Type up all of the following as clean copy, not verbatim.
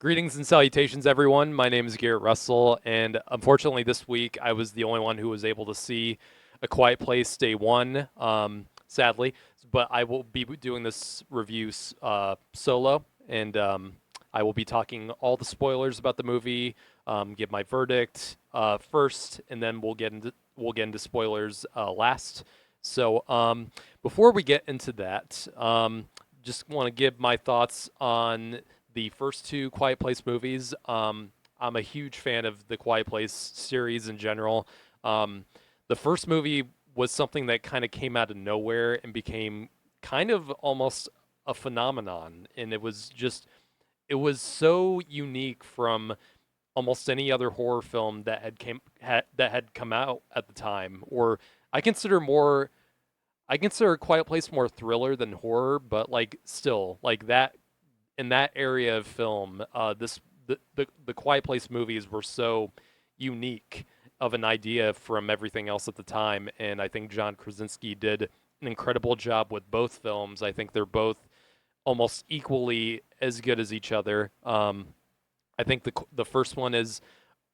Greetings and salutations, everyone. My name is Garrett Russell, and unfortunately, this week I was the only one who was able to see A Quiet Place Day One. Sadly, but I will be doing this review solo, and I will be talking all the spoilers about the movie, give my verdict first, and then we'll get into spoilers last. So before we get into that, just want to give my thoughts on the first two Quiet Place movies. I'm a huge fan of the Quiet Place series in general. The first movie was something that kind of came out of nowhere and became kind of almost a phenomenon, and it was so unique from almost any other horror film that had come out at the time. Or I consider more I consider Quiet Place more thriller than horror, but like still like that in that area of film, the Quiet Place movies were so unique of an idea from everything else at the time, and I think John Krasinski did an incredible job with both films. I think they're both almost equally as good as each other. I think the first one is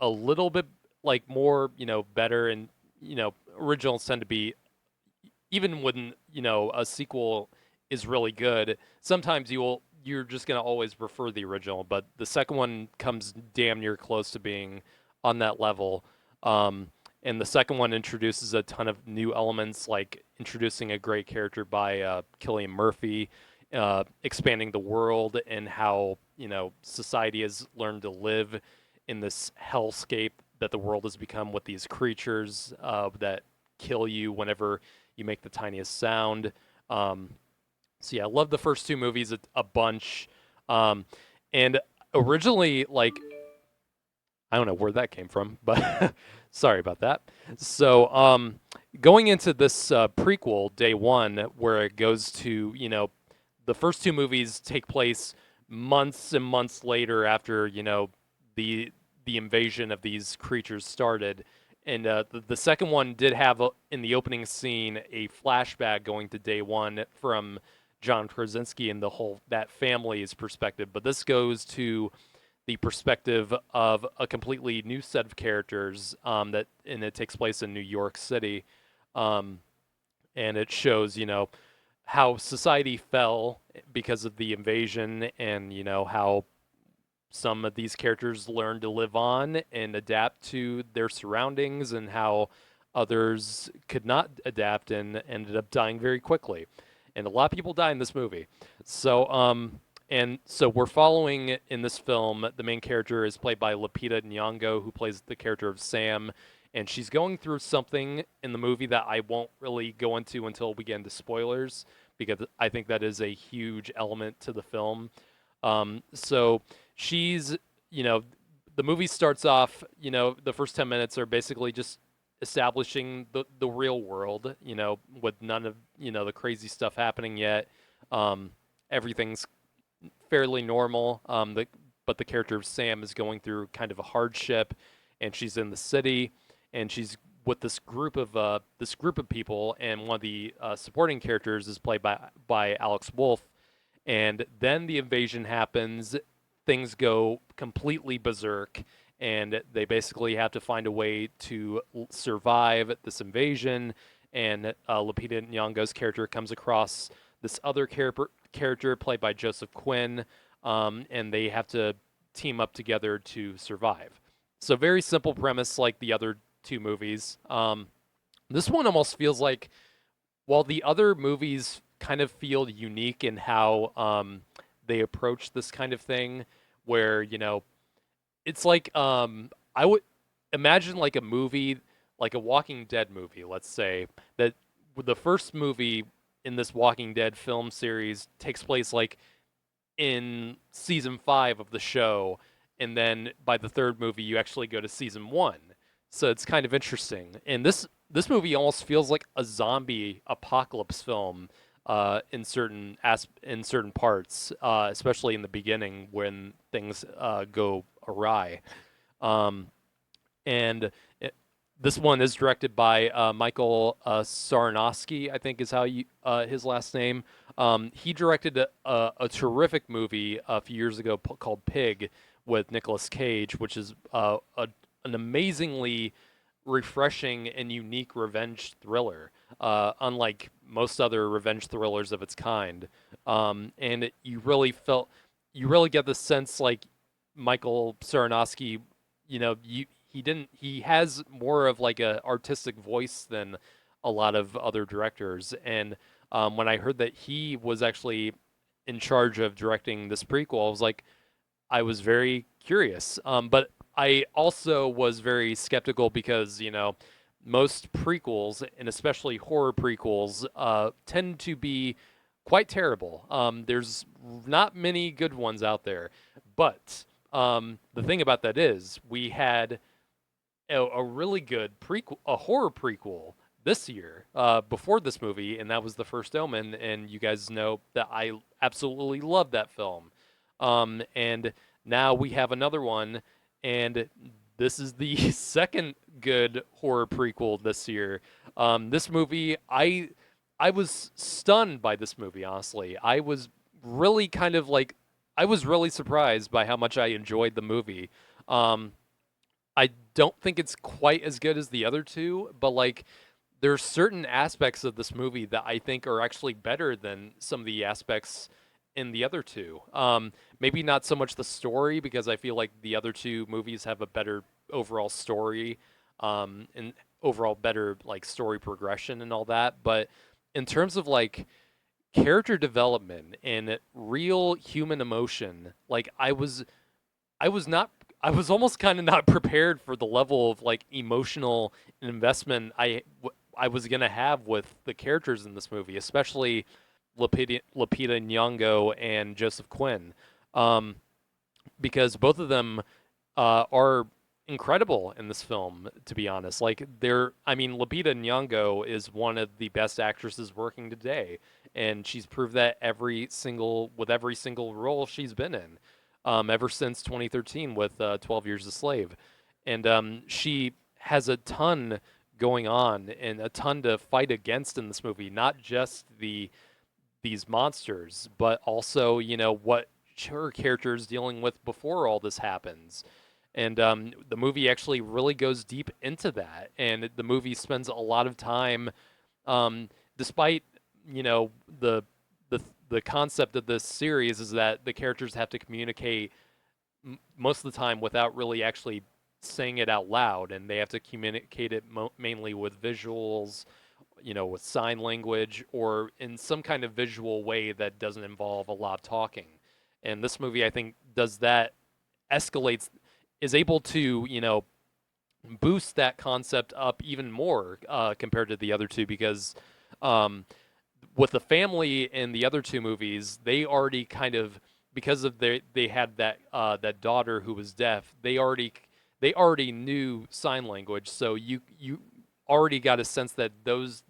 a little bit like more better, and originals tend to be, even when a sequel is really good, sometimes you're just going to always prefer the original, but the second one comes damn near close to being on that level. um, and the second one introduces a ton of new elements, like introducing a great character by Cillian Murphy, expanding the world and how society has learned to live in this hellscape that the world has become, with these creatures that kill you whenever you make the tiniest sound. Um, so yeah, I love the first two movies a bunch. Um, and originally, like, I don't know where that came from, but sorry about that. So going into this prequel, Day One, where it goes to, the first two movies take place months and months later after, the the invasion of these creatures started. And the second one did have in the opening scene a flashback going to Day One from John Krasinski and the whole that family's perspective. But this goes to the perspective of a completely new set of characters, and it takes place in New York City. Um, and it shows, how society fell because of the invasion, and how some of these characters learn to live on and adapt to their surroundings, and how others could not adapt and ended up dying very quickly. And a lot of people die in this movie. So we're following in this film, the main character is played by Lupita Nyong'o, who plays the character of Sam, and she's going through something in the movie that I won't really go into until we get into spoilers, because I think that is a huge element to the film. So she's, you know, the movie starts off, the first 10 minutes are basically just establishing the real world, with none of, the crazy stuff happening yet. Everything's fairly normal. But the character of Sam is going through kind of a hardship, and she's in the city, and she's with this group of people, and one of the supporting characters is played by Alex Wolff. And then the invasion happens. Things go completely berserk, and they basically have to find a way to survive this invasion. And Lupita Nyong'o's character comes across this other character played by Joseph Quinn, and they have to team up together to survive. So very simple premise, like the other two movies. This one almost feels like, while the other movies kind of feel unique in how they approach this kind of thing, where it's like, I would imagine like a movie, like a Walking Dead movie, let's say, that the first movie in this Walking Dead film series takes place like in season 5 of the show, and then by the third movie you actually go to season 1. So it's kind of interesting. And this movie almost feels like a zombie apocalypse film in certain parts, especially in the beginning when things go awry. Um, and this one is directed by Michael Sarnowski, I think is how his last name. He directed a terrific movie a few years ago called Pig, with Nicolas Cage, which is an amazingly refreshing and unique revenge thriller, unlike most other revenge thrillers of its kind. And you really get the sense like Michael Sarnowski, he has more of like a artistic voice than a lot of other directors. And when I heard that he was actually in charge of directing this prequel, I was very curious. But I also was very skeptical because, most prequels, and especially horror prequels, tend to be quite terrible. There's not many good ones out there. But the thing about that is, we had a really good prequel, a horror prequel this year before this movie, and that was The First Omen. And you guys know that I absolutely love that film. And now we have another one, and this is the second good horror prequel this year. This movie, I was stunned by this movie. Honestly, really kind of like I was really surprised by how much I enjoyed the movie. Um, I don't think it's quite as good as the other two, but like there's certain aspects of this movie that I think are actually better than some of the aspects in the other two. Maybe not so much the story, because I feel like the other two movies have a better overall story, and overall better like story progression and all that. But in terms of like character development and real human emotion, like I was not I was almost kind of not prepared for the level of like emotional investment I was going to have with the characters in this movie, especially Lupita Nyong'o and Joseph Quinn. Um, because both of them are incredible in this film, to be honest. I mean, Lupita Nyong'o is one of the best actresses working today, and she's proved that with every single role she's been in, ever since 2013 with 12 Years a Slave. And she has a ton going on and a ton to fight against in this movie, not just these monsters, but also, what her character is dealing with before all this happens. And the movie actually really goes deep into that. And the movie spends a lot of time, despite, you know, the, the concept of this series is that the characters have to communicate most of the time without really actually saying it out loud. And they have to communicate it mainly with visuals, with sign language or in some kind of visual way that doesn't involve a lot of talking. And this movie, I think, does that, escalates, is able to, boost that concept up even more compared to the other two because um, with the family in the other two movies, they already kind of, because of they had that daughter who was deaf, they already knew sign language, so you already got a sense that those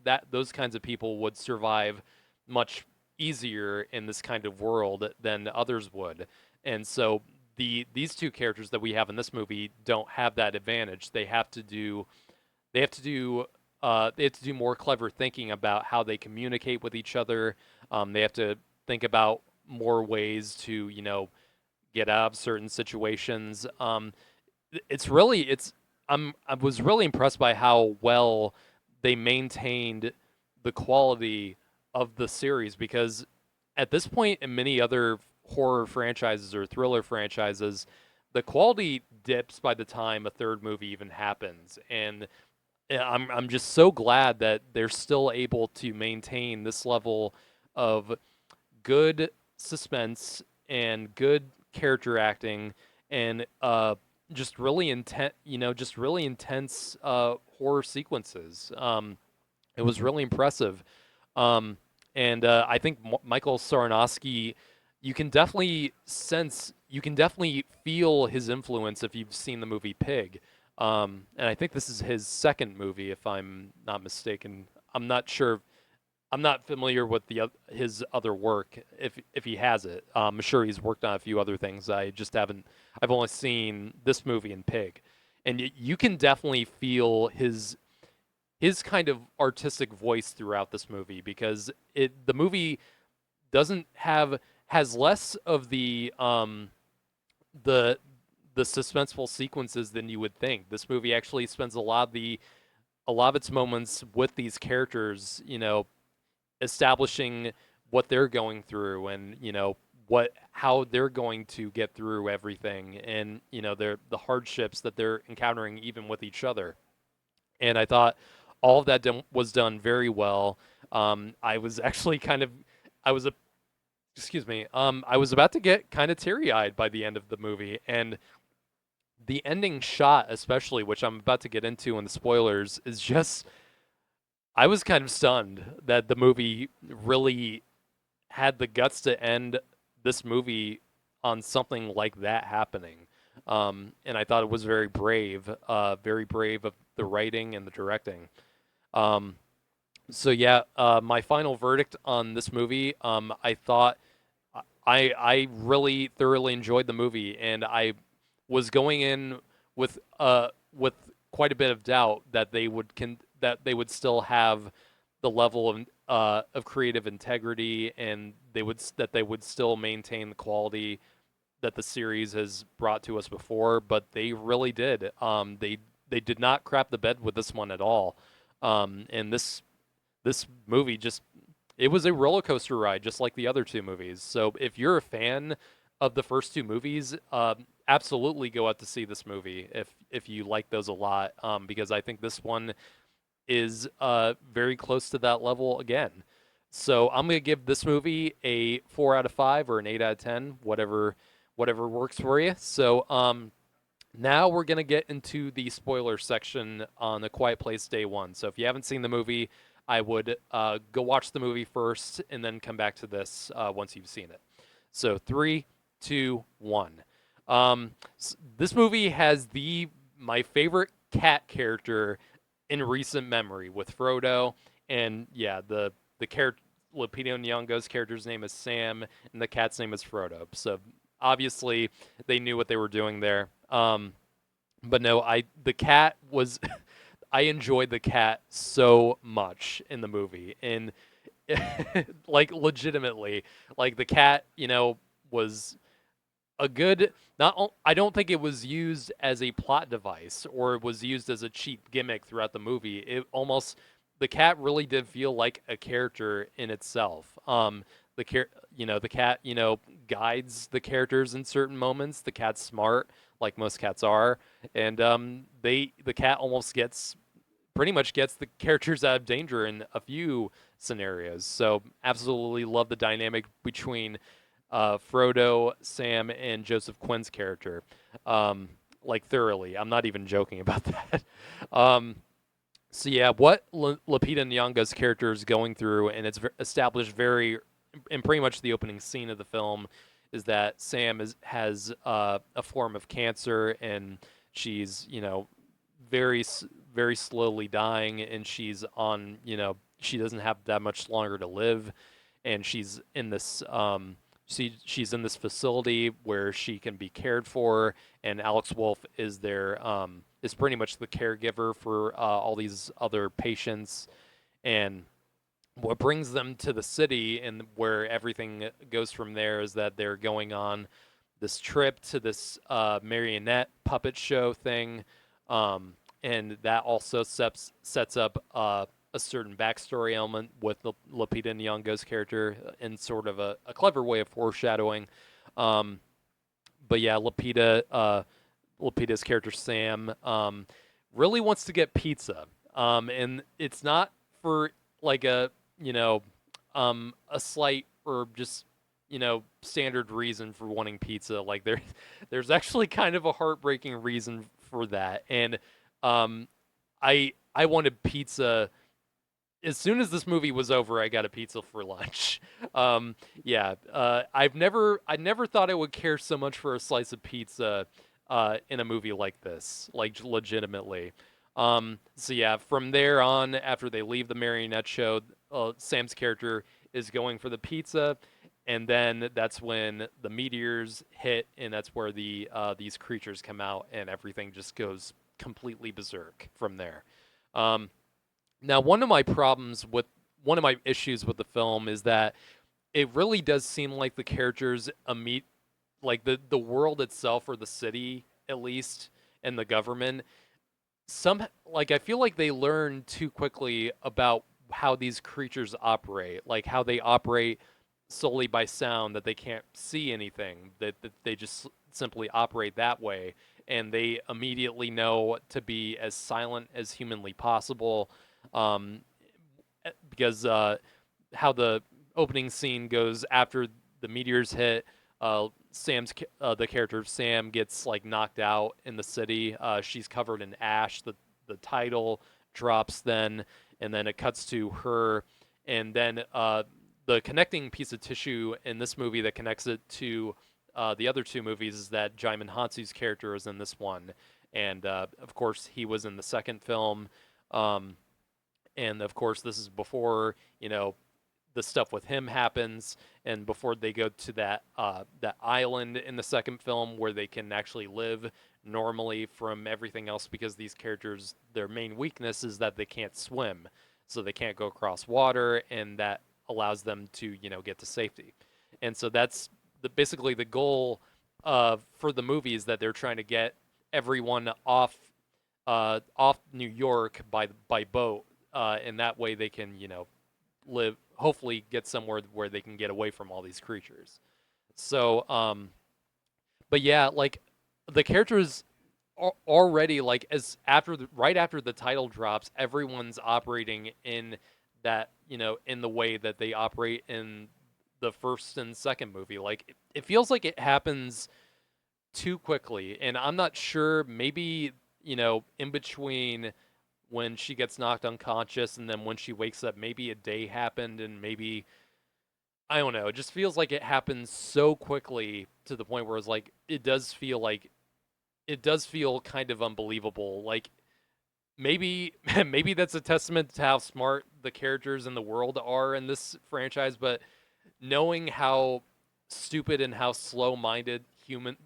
kinds of people would survive much easier in this kind of world than others would. And so these two characters that we have in this movie don't have that advantage. They have to do they have to do more clever thinking about how they communicate with each other. They have to think about more ways to get out of certain situations. I was really impressed by how well they maintained the quality of the series because at this point in many other horror franchises or thriller franchises, the quality dips by the time a third movie even happens. And I'm just so glad that they're still able to maintain this level of good suspense and good character acting and just really intense horror sequences. It was really impressive. Um, and I think Michael Sarnowski, you can definitely feel his influence if you've seen the movie Pig. And I think this is his second movie, if I'm not mistaken. I'm not sure. I'm not familiar with his other work, if he has it. I'm sure he's worked on a few other things. I just haven't. I've only seen this movie and Pig, and you can definitely feel his kind of artistic voice throughout this movie because the movie doesn't have has less of the the suspenseful sequences than you would think. This movie actually spends a lot of its moments with these characters, establishing what they're going through and what how they're going to get through everything, and the hardships that they're encountering even with each other. And I thought all of that was done very well. I was actually kind of I was a excuse me, I was about to get kind of teary-eyed by the end of the movie, and the ending shot especially, which I'm about to get into in the spoilers, is just I was kind of stunned that the movie really had the guts to end this movie on something like that happening. And I thought it was very brave of the writing and the directing. Um, so yeah, my final verdict on this movie, I thought I really thoroughly enjoyed the movie, and I was going in with quite a bit of doubt that that they would still have the level of creative integrity, and they would still maintain the quality that the series has brought to us before, but they really did. They did not crap the bed with this one at all. And this movie just it was a roller coaster ride, just like the other two movies. So if you're a fan of the first two movies, absolutely go out to see this movie if you like those a lot, because I think this one is very close to that level again. So I'm gonna give this movie a 4 out of 5 or an 8 out of 10, whatever works for you. So now we're gonna get into the spoiler section on The Quiet Place Day One. So if you haven't seen the movie, I would go watch the movie first and then come back to this once you've seen it. So 3, 2, 1. This movie has my favorite cat character in recent memory with Frodo, and yeah, the character Lupita Nyong'o's character's name is Sam, and the cat's name is Frodo. So obviously they knew what they were doing there. But no, the cat was I enjoyed the cat so much in the movie, and like legitimately, like the cat, was a good not I don't think it was used as a plot device or it was used as a cheap gimmick throughout the movie. It almost the cat really did feel like a character in itself. The cat, guides the characters in certain moments. The cat's smart, like most cats are, and the cat almost gets pretty much gets the characters out of danger in a few scenarios. So absolutely love the dynamic between Frodo, Sam, and Joseph Quinn's character, like thoroughly. I'm not even joking about that. Um, so yeah, what Lupita Nyong'o's character is going through, and it's established very in pretty much the opening scene of the film, is that Sam has a form of cancer, and she's very very slowly dying, and she's on she doesn't have that much longer to live, and she's in this she's in this facility where she can be cared for, and Alex Wolff is pretty much the caregiver for all these other patients, and what brings them to the city and where everything goes from there is that they're going on this trip to this marionette puppet show thing, and that also sets up a certain backstory element with Lupita Nyong'o's character in sort of a clever way of foreshadowing. But yeah, Lupita's character Sam really wants to get pizza, and it's not for like a slight or just standard reason for wanting pizza. Like there's actually kind of a heartbreaking reason for that, and I wanted pizza as soon as this movie was over. I got a pizza for lunch. Yeah, I never thought I would care so much for a slice of pizza in a movie like this, like legitimately. So yeah, from there on, after they leave the marionette show, Sam's character is going for the pizza, and then that's when the meteors hit, and that's where these creatures come out, and everything just goes completely berserk from there. Um, Now, one of my issues with the film is that it really does seem like the characters like the world itself or the city at least, and the government, some like I feel like they learn too quickly about how these creatures operate, like how they operate solely by sound, that they can't see anything, that they just simply operate that way, and they immediately know to be as silent as humanly possible, um, because how the opening scene goes after the meteors hit. The character of Sam gets like knocked out in the city. She's covered in ash. The title drops then, and then it cuts to her, and then the connecting piece of tissue in this movie that connects it to the other two movies is that Jaimin Hansu's character is in this one, and of course he was in the second film. Um, and of course this is before the stuff with him happens, and before they go to that island in the second film where they can actually live normally from everything else, because these characters, their main weakness is that they can't swim, so they can't go across water, and that allows them to get to safety. And so that's basically the goal for the movie, is that they're trying to get everyone off New York by boat, and that way they can live, hopefully get somewhere where they can get away from all these creatures. So but yeah, like the characters are already, like, as after right after the title drops, everyone's operating in that, in the way that they operate in the first and second movie. Like it feels like it happens too quickly, and I'm not sure, maybe in between when she gets knocked unconscious and then when she wakes up, maybe a day happened, and maybe, I don't know, it just feels like it happens so quickly to the point where it's like it does feel kind of unbelievable. Like maybe maybe that's a testament to how smart the characters in the world are in this franchise, but knowing how stupid and how slow-minded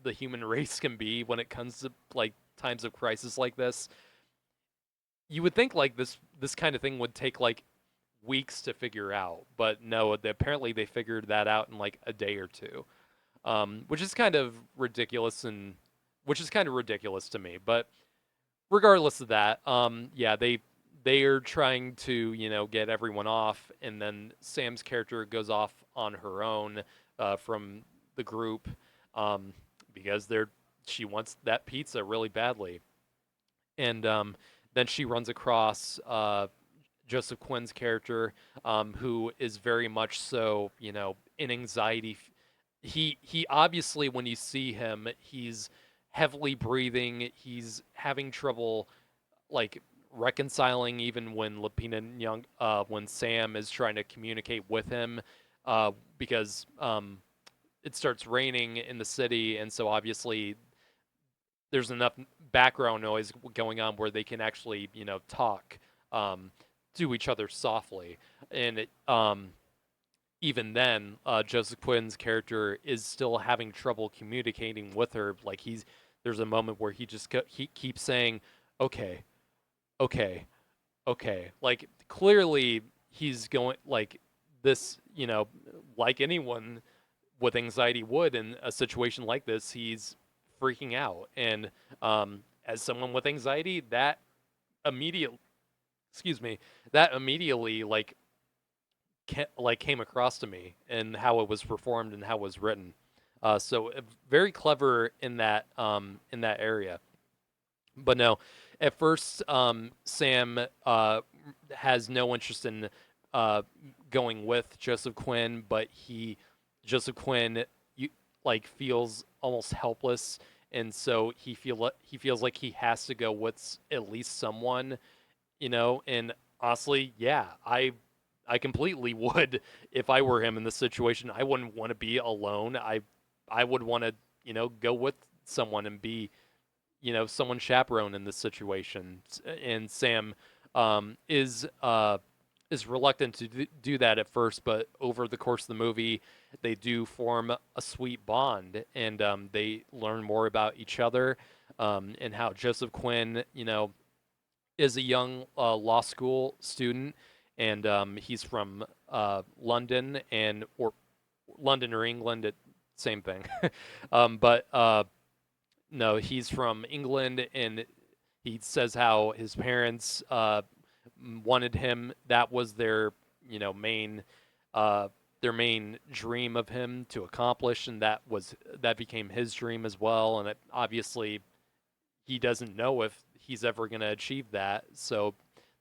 the human race can be when it comes to like times of crisis like this, you would think like this kind of thing would take like weeks to figure out, but no, apparently they figured that out in like a day or two, which is kind of ridiculous, and which is kind of ridiculous to me. But regardless of that, yeah, they are trying to get everyone off, and then Sam's character goes off on her own from the group, um, because she wants that pizza really badly, and then she runs across Joseph Quinn's character, who is very much so, in anxiety. He obviously, when you see him, he's heavily breathing. He's having trouble like reconciling, even when when Sam is trying to communicate with him, because it starts raining in the city, and so obviously there's enough background noise going on where they can actually talk um, to each other softly, and even then, Joseph Quinn's character is still having trouble communicating with her. Like there's a moment where he keeps saying, "Okay, okay, okay." Like clearly he's going like this, like anyone with anxiety would in a situation like this. He's freaking out, and as someone with anxiety, that immediate, excuse me, that immediately came across to me, and how it was performed and how it was written. So very clever in that area. But no, at first Sam has no interest in uh, going with Joseph Quinn, but Joseph Quinn you, like feels almost helpless, and so he feels like he has to go with at least someone, and honestly, yeah, I completely would. If I were him in this situation, I wouldn't want to be alone. I would want to, go with someone and be, someone chaperone in this situation. And Sam is reluctant to do that at first, but over the course of the movie, they do form a sweet bond, and they learn more about each other, and how Joseph Quinn, is a young law school student, and he's from London, or England, same thing. But No, he's from England, and he says how his parents wanted him. That was their, main, uh, their main dream of him to accomplish, and that became his dream as well. And obviously, he doesn't know if he's ever going to achieve that. So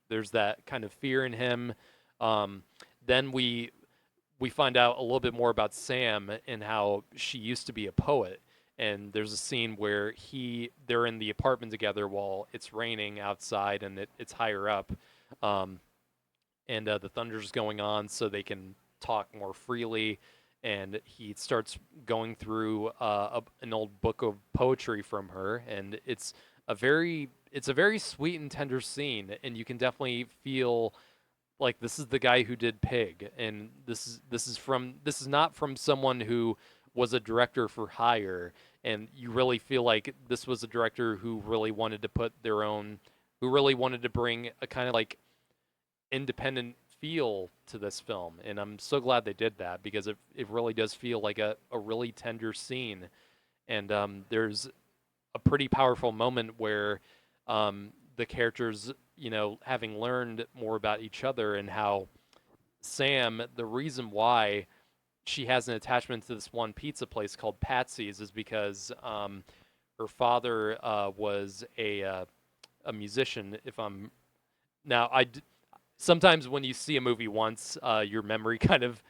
there's that kind of fear in him. Um, then we find out a little bit more about Sam and how she used to be a poet. And there's a scene where they're in the apartment together while it's raining outside and it's higher up, um, and the thunder's going on, so they can talk more freely. And he starts going through an old book of poetry from her, and it's a very sweet and tender scene, and you can definitely feel like this is the guy who did Pig, and this is not from someone who was a director for hire, and you really feel like this was a director who really wanted to who really wanted to bring a kind of like independent feel to this film, and I'm so glad they did that because it really does feel like a really tender scene, and there's a pretty powerful moment where the characters, having learned more about each other and how Sam, the reason why she has an attachment to this one pizza place called Patsy's is because her father was a musician. If I'm now, sometimes when you see a movie once, your memory kind of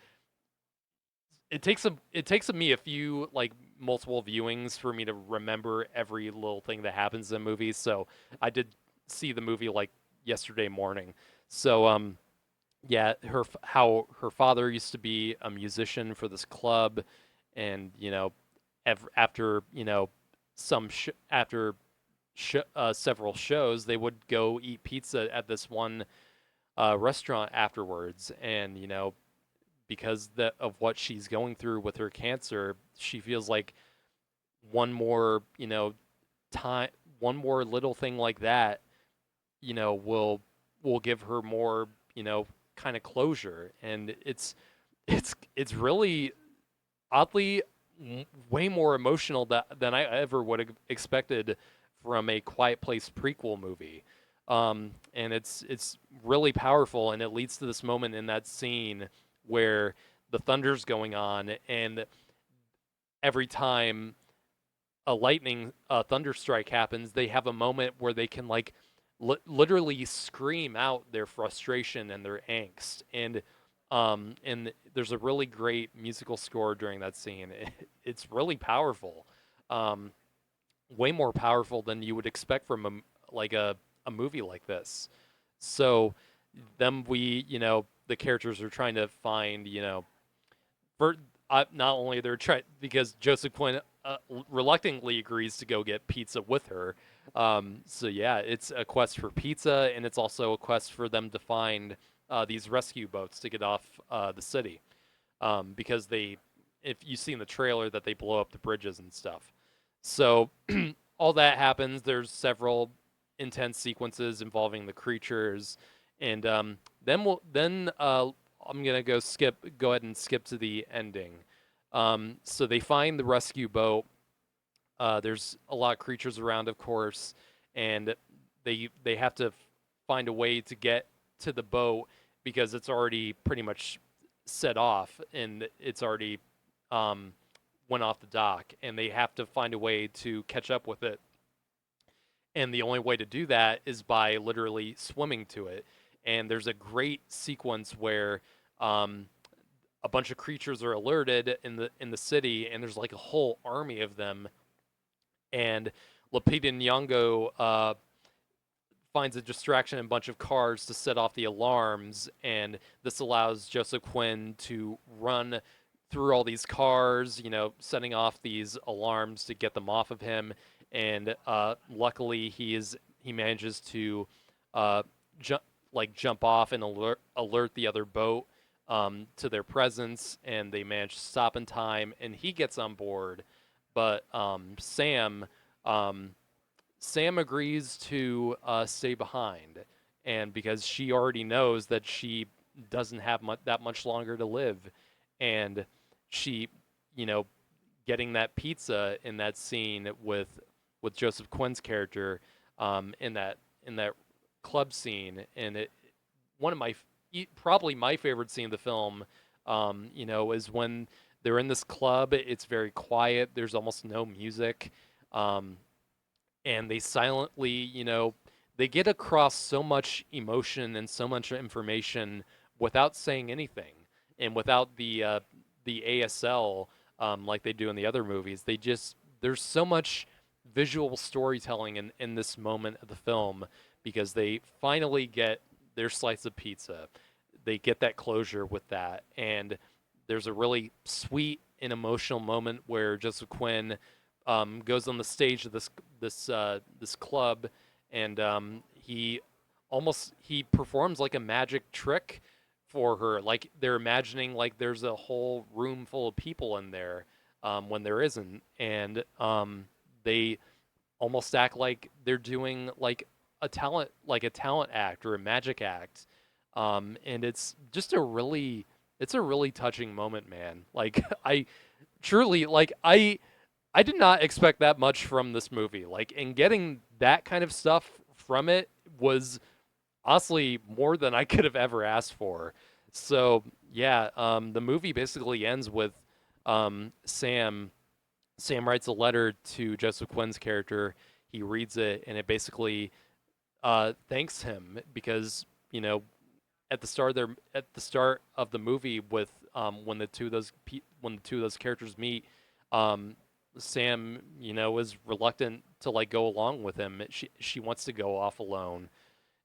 it takes me a few like multiple viewings for me to remember every little thing that happens in movies. So I did see the movie like yesterday morning. So yeah, how her father used to be a musician for this club, and after several shows, they would go eat pizza at this one restaurant afterwards, and because of what she's going through with her cancer, she feels like one more, time, one more little thing like that, will give her more, kind of closure, and it's really oddly way more emotional than I ever would have expected from a Quiet Place prequel movie. And it's really powerful, and it leads to this moment in that scene where the thunder's going on, and every time a lightning thunder strike happens, they have a moment where they can like literally scream out their frustration and their angst, and there's a really great musical score during that scene. It's really powerful, um, way more powerful than you would expect from a movie like this. So then the characters are trying to find, for not only they're trying because Joseph Quinn reluctantly agrees to go get pizza with her. So yeah, it's a quest for pizza, and it's also a quest for them to find these rescue boats to get off the city, because if you see in the trailer that they blow up the bridges and stuff. So all that happens. There's several intense sequences involving the creatures, and then I'm gonna go ahead and skip to the ending. So they find the rescue boat. There's a lot of creatures around, of course, and they have to find a way to get to the boat because it's already pretty much set off, and it's already um, went off the dock, and they have to find a way to catch up with it. And the only way to do that is by literally swimming to it. And there's a great sequence where um, a bunch of creatures are alerted in the city, and there's like a whole army of them. And Lupita Nyong'o finds a distraction in a bunch of cars to set off the alarms, and this allows Joseph Quinn to run through all these cars, setting off these alarms to get them off of him. And luckily, he manages to uh, jump jump off and alert the other boat to their presence, and they manage to stop in time, and he gets on board. But um, Sam agrees to stay behind, and because she already knows that she doesn't have that much longer to live, and she, you know, getting that pizza in that scene with with Joseph Quinn's character in that club scene, and it one of my probably my favorite scene of the film, is when they're in this club. It's very quiet. There's almost no music, and they silently, they get across so much emotion and so much information without saying anything, and without the ASL like they do in the other movies. There's so much visual storytelling in this moment of the film because they finally get their slice of pizza. They get that closure with that, and there's a really sweet and emotional moment where Joseph Quinn goes on the stage of this club, and he performs like a magic trick for her. Like they're imagining like there's a whole room full of people in there when there isn't, and they almost act like they're doing like a talent act or a magic act, and it's a really touching moment, man. Like I truly I did not expect that much from this movie. Like, and getting that kind of stuff from it was honestly more than I could have ever asked for. So yeah, the movie basically ends with Sam writes a letter to Joseph Quinn's character. He reads it, and it basically thanks him because at the start of the movie with when the two of those characters meet, Sam is reluctant to like go along with him. She wants to go off alone,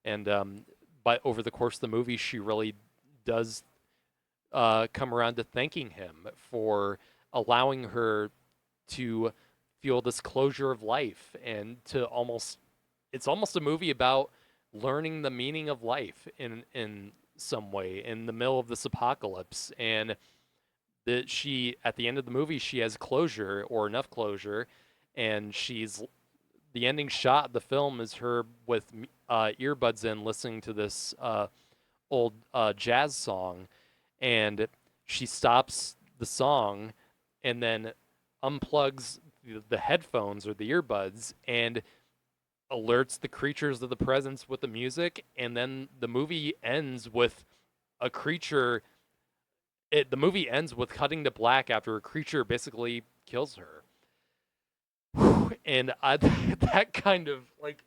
and but over the course of the movie, she really does come around to thanking him for allowing her to feel this closure of life, and it's almost a movie about learning the meaning of life in some way in the middle of this apocalypse. And that she, at the end of the movie, she has closure, or enough closure, and the ending shot of the film is her with earbuds in listening to this old jazz song, and she stops the song and then unplugs the headphones or the earbuds and alerts the creatures of the presence with the music, and then the movie ends with a creature. The movie ends with cutting to black after a creature basically kills her. And that kind of like,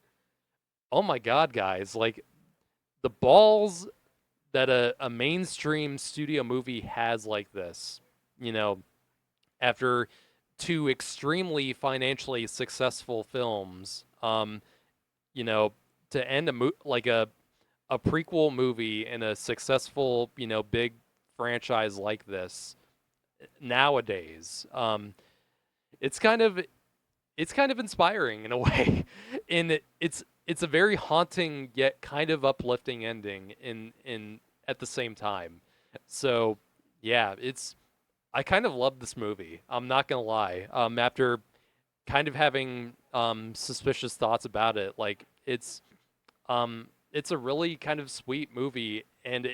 oh my god, guys, like the balls that a mainstream studio movie has like this, after two extremely financially successful films, to end a prequel movie in a successful, big franchise like this nowadays, it's kind of inspiring in a way, and it's a very haunting yet kind of uplifting ending in at the same time. So yeah, I kind of love this movie. I'm not gonna lie. After kind of having suspicious thoughts about it, like it's a really kind of sweet movie, and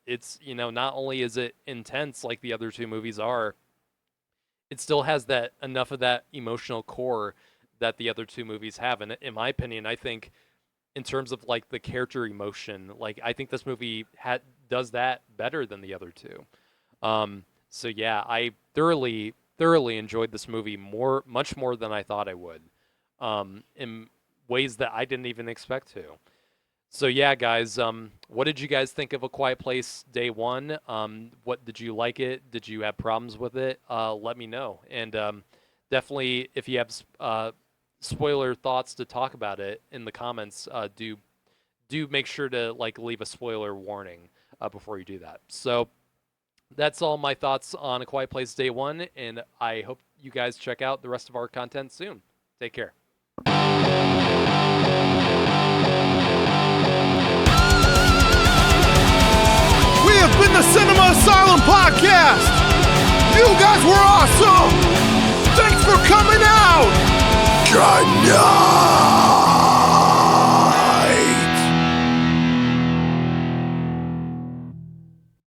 it's not only is it intense like the other two movies are, it still has that enough of that emotional core that the other two movies have. And in my opinion, I think in terms of like the character emotion, like I think this movie does that better than the other two. So yeah, I thoroughly enjoyed this movie much more than I thought I would, in ways that I didn't even expect to. So yeah, guys, what did you guys think of A Quiet Place Day One? What did you like it? Did you have problems with it? Let me know, and definitely if you have spoiler thoughts to talk about it in the comments, do make sure to like leave a spoiler warning before you do that. So that's all my thoughts on A Quiet Place Day One, and I hope you guys check out the rest of our content soon. Take care. We have been the Cinema Asylum Podcast. You guys were awesome. Thanks for coming out.